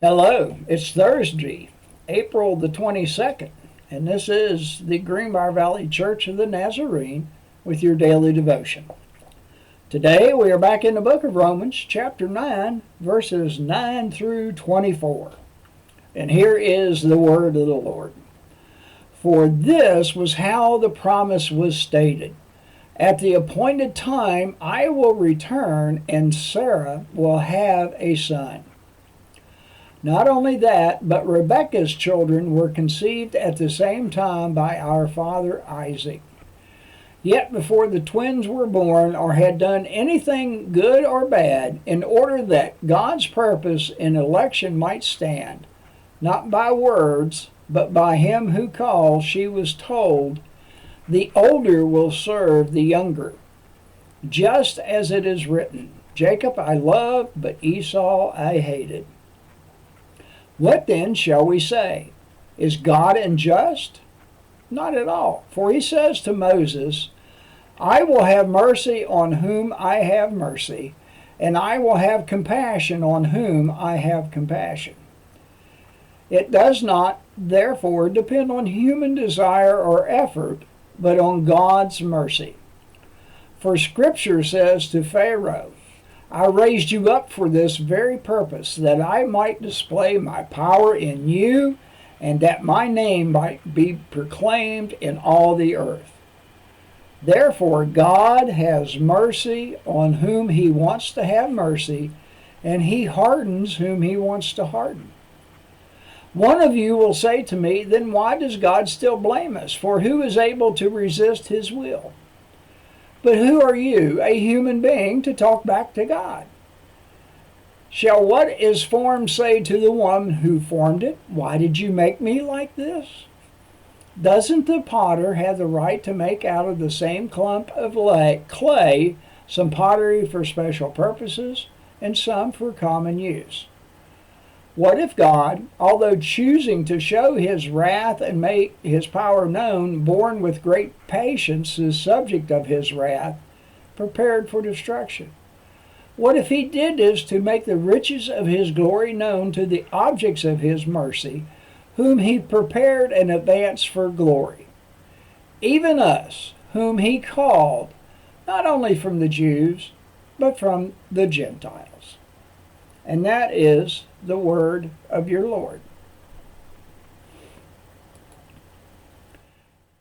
Hello, it's Thursday, April the 22nd, and this is the Greenbrier Valley Church of the Nazarene with your daily devotion. Today we are back in the book of Romans, chapter 9, verses 9 through 24. And here is the word of the Lord. For this was how the promise was stated. At the appointed time I will return, and Sarah will have a son. Not only that, but Rebekah's children were conceived at the same time by our father Isaac. Yet before the twins were born or had done anything good or bad, in order that God's purpose in election might stand, not by words, but by him who calls, she was told, the older will serve the younger. Just as it is written, Jacob I loved, but Esau I hated. What then shall we say? Is God unjust? Not at all. For he says to Moses, I will have mercy on whom I have mercy, and I will have compassion on whom I have compassion. It does not, therefore, depend on human desire or effort, but on God's mercy. For Scripture says to Pharaoh, I raised you up for this very purpose, that I might display my power in you, and that my name might be proclaimed in all the earth. Therefore God has mercy on whom he wants to have mercy, and he hardens whom he wants to harden. One of you will say to me, then why does God still blame us? For who is able to resist his will? But who are you, a human being, to talk back to God? Shall what is formed say to the one who formed it, why did you make me like this? Doesn't the potter have the right to make out of the same clump of clay some pottery for special purposes and some for common use? What if God, although choosing to show his wrath and make his power known, borne with great patience the subject of his wrath, prepared for destruction? What if he did this to make the riches of his glory known to the objects of his mercy, whom he prepared in advance for glory? Even us, whom he called, not only from the Jews, but from the Gentiles. And that is the word of your Lord.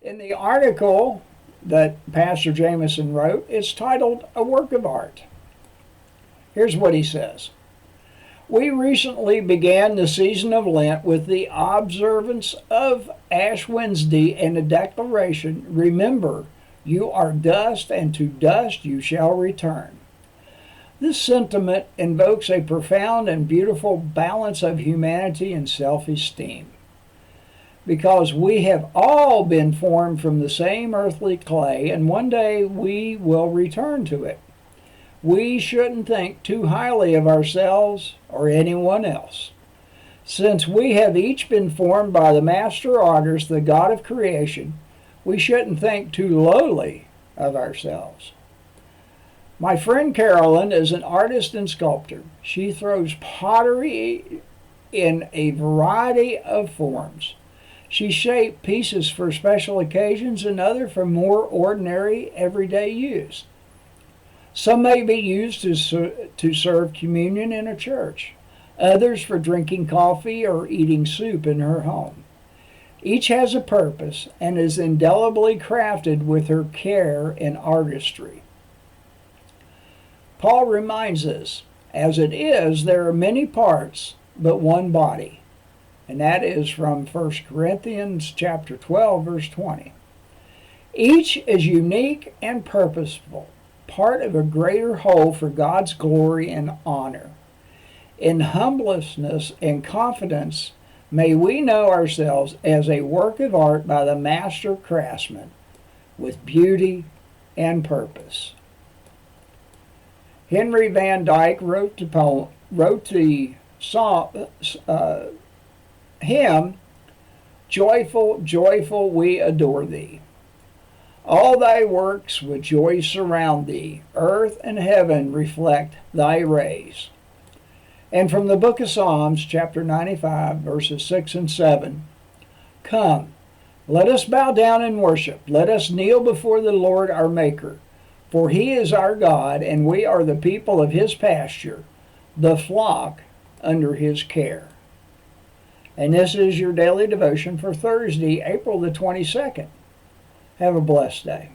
In the article that Pastor Jameson wrote, it's titled A Work of Art. Here's what he says. We recently began the season of Lent with the observance of Ash Wednesday and the declaration, remember, you are dust, and to dust you shall return. This sentiment invokes a profound and beautiful balance of humanity and self-esteem. Because we have all been formed from the same earthly clay, and one day we will return to it. We shouldn't think too highly of ourselves or anyone else. Since we have each been formed by the Master Artist, the God of creation, we shouldn't think too lowly of ourselves. My friend Carolyn is an artist and sculptor. She throws pottery in a variety of forms. She shapes pieces for special occasions and others for more ordinary, everyday use. Some may be used to serve communion in a church, others for drinking coffee or eating soup in her home. Each has a purpose and is indelibly crafted with her care and artistry. Paul reminds us, as it is, there are many parts, but one body. And that is from 1 Corinthians chapter 12, verse 20. Each is unique and purposeful, part of a greater whole for God's glory and honor. In humbleness and confidence, may we know ourselves as a work of art by the master craftsman, with beauty and purpose. Henry Van Dyke wrote the hymn, Joyful, joyful we adore thee. All thy works with joy surround thee. Earth and heaven reflect thy rays. And from the book of Psalms, chapter 95, verses 6 and 7, Come, let us bow down and worship. Let us kneel before the Lord our Maker. For he is our God, and we are the people of his pasture, the flock under his care. And this is your daily devotion for Thursday, April the 22nd. Have a blessed day.